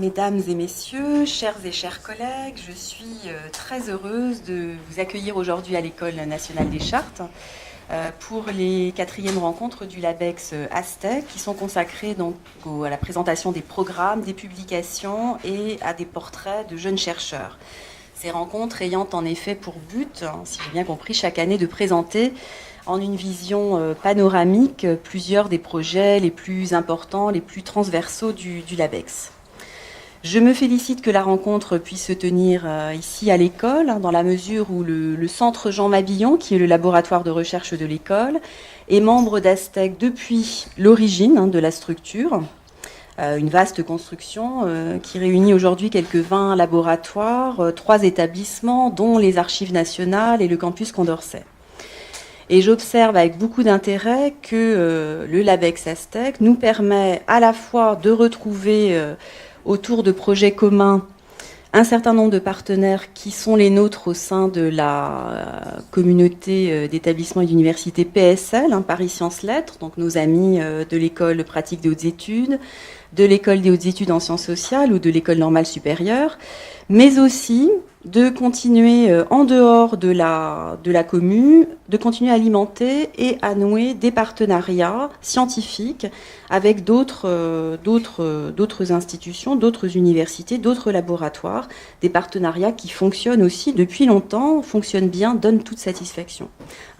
Mesdames et messieurs, chers et chers collègues, je suis très heureuse de vous accueillir aujourd'hui à l'École nationale des chartes pour les 4e rencontres du LABEX Aztec qui sont consacrées donc à la présentation des programmes, des publications et à des portraits de jeunes chercheurs. Ces rencontres ayant en effet pour but, si j'ai bien compris, chaque année de présenter en une vision panoramique plusieurs des projets les plus importants, les plus transversaux du LABEX. Je me félicite que la rencontre puisse se tenir ici à l'école, dans la mesure où le centre Jean Mabillon, qui est le laboratoire de recherche de l'école, est membre d'Aztec depuis l'origine de la structure. Une vaste construction qui réunit aujourd'hui quelques 20 laboratoires, 3 établissements, dont les Archives nationales et le campus Condorcet. Et j'observe avec beaucoup d'intérêt que le LABEX Aztec nous permet à la fois de retrouver autour de projets communs un certain nombre de partenaires qui sont les nôtres au sein de la communauté d'établissements et d'universités PSL, Paris Sciences Lettres, donc nos amis de l'école pratique des hautes études, de l'école des hautes études en sciences sociales ou de l'école normale supérieure, mais aussi de continuer en dehors de la commune, de continuer à alimenter et à nouer des partenariats scientifiques avec d'autres institutions, d'autres universités, d'autres laboratoires, des partenariats qui fonctionnent aussi depuis longtemps, fonctionnent bien, donnent toute satisfaction.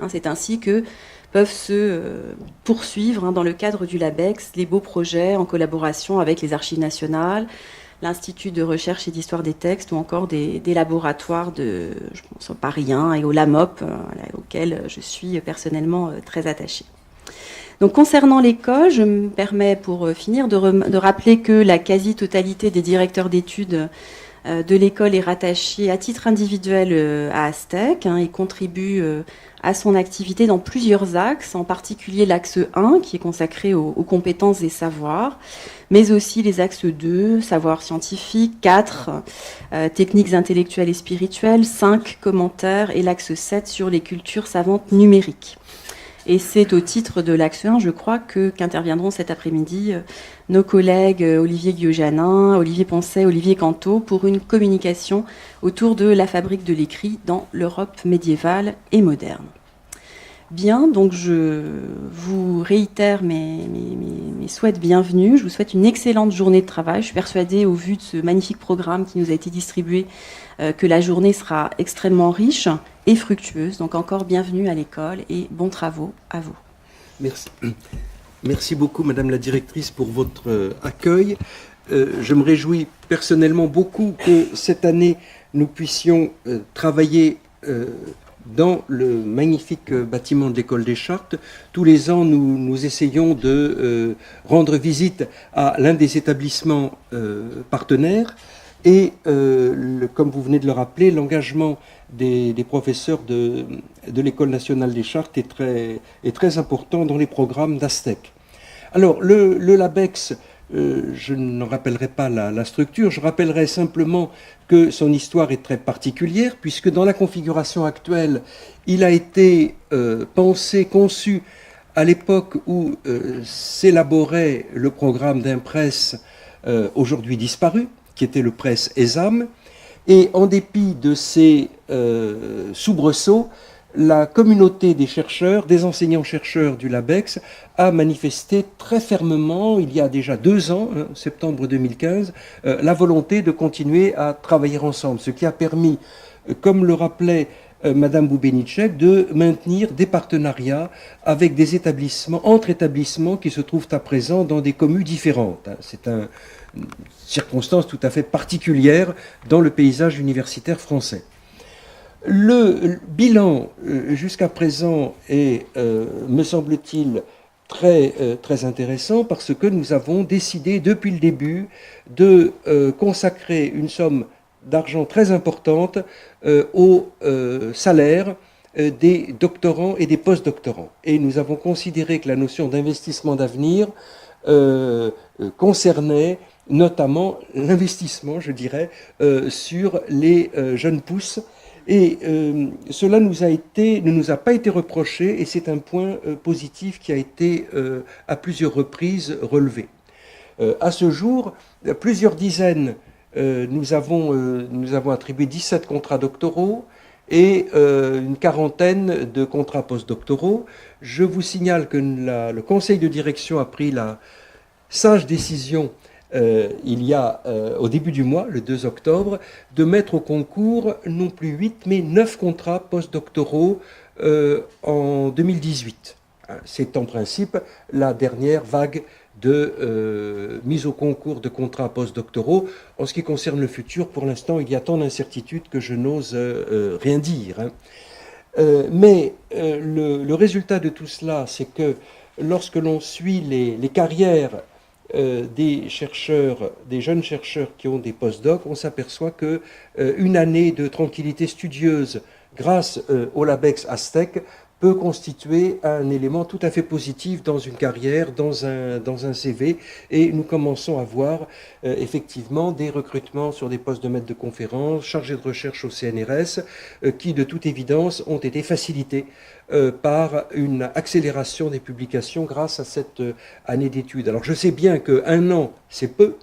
C'est ainsi que peuvent se poursuivre dans le cadre du LABEX les beaux projets en collaboration avec les Archives nationales, l'Institut de recherche et d'histoire des textes ou encore des laboratoires je pense au Paris 1 et au LAMOP, auxquels je suis personnellement très attachée. Donc, concernant l'école, je me permets pour finir de rappeler que la quasi-totalité des directeurs d'études de l'école est rattachée à titre individuel à Aztec et contribue à son activité dans plusieurs axes, en particulier l'axe 1 qui est consacré aux compétences et savoirs, mais aussi les axes 2, savoir scientifique, 4, techniques intellectuelles et spirituelles, 5, commentaires et l'axe 7 sur les cultures savantes numériques. Et c'est au titre de l'axe 1, je crois, qu'interviendront cet après-midi nos collègues Olivier Guyojanin, Olivier Poncet, Olivier Canto pour une communication autour de la fabrique de l'écrit dans l'Europe médiévale et moderne. Bien, donc je vous réitère mes souhaits de bienvenue. Je vous souhaite une excellente journée de travail. Je suis persuadée, au vu de ce magnifique programme qui nous a été distribué, que la journée sera extrêmement riche et fructueuse. Donc encore bienvenue à l'école et bons travaux à vous. Merci. Merci beaucoup, Madame la Directrice, pour votre accueil. Je me réjouis personnellement beaucoup que cette année, nous puissions travailler dans le magnifique bâtiment de l'École des Chartes. Tous les ans, nous essayons de rendre visite à l'un des établissements partenaires. Et comme vous venez de le rappeler, l'engagement des professeurs de l'École nationale des chartes est très important dans les programmes d'Aztec. Alors, le LABEX, je ne rappellerai pas la structure, je rappellerai simplement que son histoire est très particulière, puisque dans la configuration actuelle, il a été pensé, conçu à l'époque où s'élaborait le programme d'Impress aujourd'hui disparu, qui était le presse ESAM, et en dépit de ces soubresauts, la communauté des chercheurs, des enseignants-chercheurs du LABEX a manifesté très fermement, il y a déjà 2 ans, septembre 2015, la volonté de continuer à travailler ensemble, ce qui a permis, comme le rappelait Madame Boubénitchek, de maintenir des partenariats avec des établissements, entre établissements qui se trouvent à présent dans des communes différentes. C'est une circonstance tout à fait particulière dans le paysage universitaire français. Le bilan jusqu'à présent est, me semble-t-il, très intéressant parce que nous avons décidé depuis le début de consacrer une somme d'argent très importante au salaire des doctorants et des post-doctorants. Et nous avons considéré que la notion d'investissement d'avenir concernait notamment l'investissement, je dirais, sur les jeunes pousses. Et cela ne nous a pas été reproché, et c'est un point positif qui a été à plusieurs reprises relevé. À ce jour, plusieurs dizaines, nous avons attribué 17 contrats doctoraux et une quarantaine de contrats postdoctoraux. Je vous signale que le conseil de direction a pris la sage décision il y a au début du mois, le 2 octobre, de mettre au concours non plus 8 mais 9 contrats postdoctoraux en 2018. C'est en principe la dernière vague de mise au concours de contrats postdoctoraux. En ce qui concerne le futur, pour l'instant, il y a tant d'incertitudes que je n'ose rien dire. Mais le résultat de tout cela, c'est que lorsque l'on suit les carrières des chercheurs, des jeunes chercheurs qui ont des postdocs, on s'aperçoit que une année de tranquillité studieuse grâce au LabEx Aztec peut constituer un élément tout à fait positif dans une carrière, dans un CV, et nous commençons à voir effectivement des recrutements sur des postes de maître de conférence, chargés de recherche au CNRS, qui de toute évidence ont été facilités par une accélération des publications grâce à cette année d'études. Alors je sais bien qu'un an, c'est peu,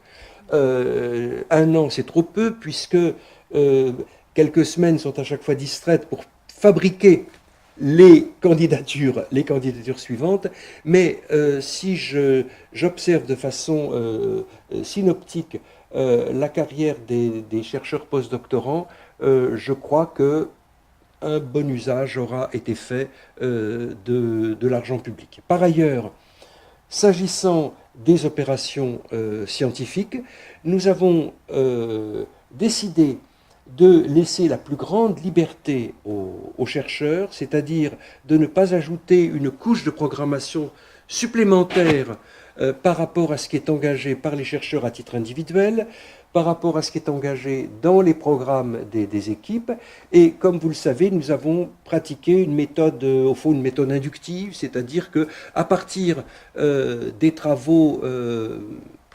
un an, c'est trop peu, puisque quelques semaines sont à chaque fois distraites pour fabriquer les candidatures suivantes, mais si j'observe de façon synoptique la carrière des chercheurs postdoctorants, je crois que un bon usage aura été fait de l'argent public. Par ailleurs, s'agissant des opérations scientifiques, nous avons décidé de laisser la plus grande liberté aux chercheurs, c'est-à-dire de ne pas ajouter une couche de programmation supplémentaire par rapport à ce qui est engagé par les chercheurs à titre individuel, par rapport à ce qui est engagé dans les programmes des équipes. Et comme vous le savez, nous avons pratiqué une méthode, au fond une méthode inductive, c'est-à-dire qu'à partir des travaux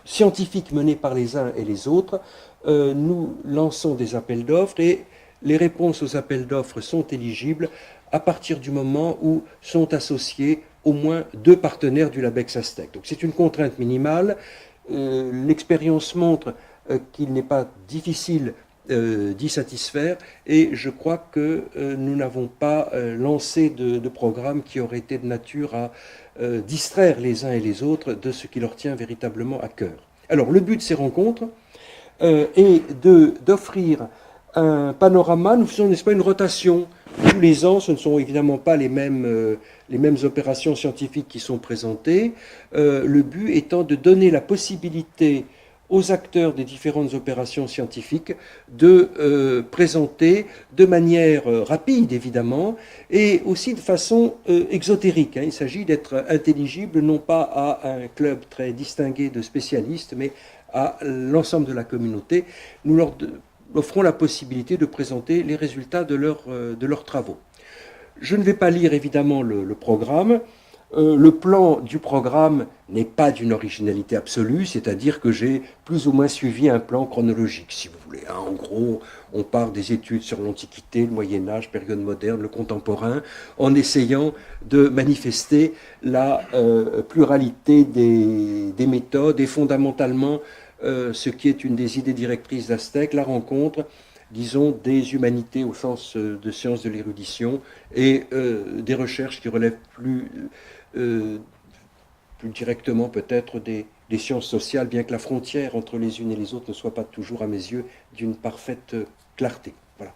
scientifiques menés par les uns et les autres, nous lançons des appels d'offres et les réponses aux appels d'offres sont éligibles à partir du moment où sont associés au moins 2 partenaires du LabEx Aztec. Donc c'est une contrainte minimale. L'expérience montre qu'il n'est pas difficile d'y satisfaire et je crois que nous n'avons pas lancé de programme qui aurait été de nature à distraire les uns et les autres de ce qui leur tient véritablement à cœur. Alors le but de ces rencontres et d'offrir un panorama. Nous faisons, n'est-ce pas, une rotation tous les ans. Ce ne sont évidemment pas les mêmes opérations scientifiques qui sont présentées. Le but étant de donner la possibilité aux acteurs des différentes opérations scientifiques de présenter de manière rapide, évidemment, et aussi de façon exotérique. Il s'agit d'être intelligible non pas à un club très distingué de spécialistes, mais à l'ensemble de la communauté. Nous leur offrons la possibilité de présenter les résultats de leurs travaux. Je ne vais pas lire évidemment le programme. Le plan du programme n'est pas d'une originalité absolue, c'est-à-dire que j'ai plus ou moins suivi un plan chronologique, si vous voulez. En gros, on part des études sur l'Antiquité, le Moyen-Âge, période moderne, le contemporain, en essayant de manifester la pluralité des méthodes et fondamentalement ce qui est une des idées directrices d'Aztec, la rencontre, disons, des humanités au sens de sciences de l'érudition et des recherches qui relèvent plus directement peut-être des sciences sociales, bien que la frontière entre les unes et les autres ne soit pas toujours, à mes yeux, d'une parfaite clarté. Voilà.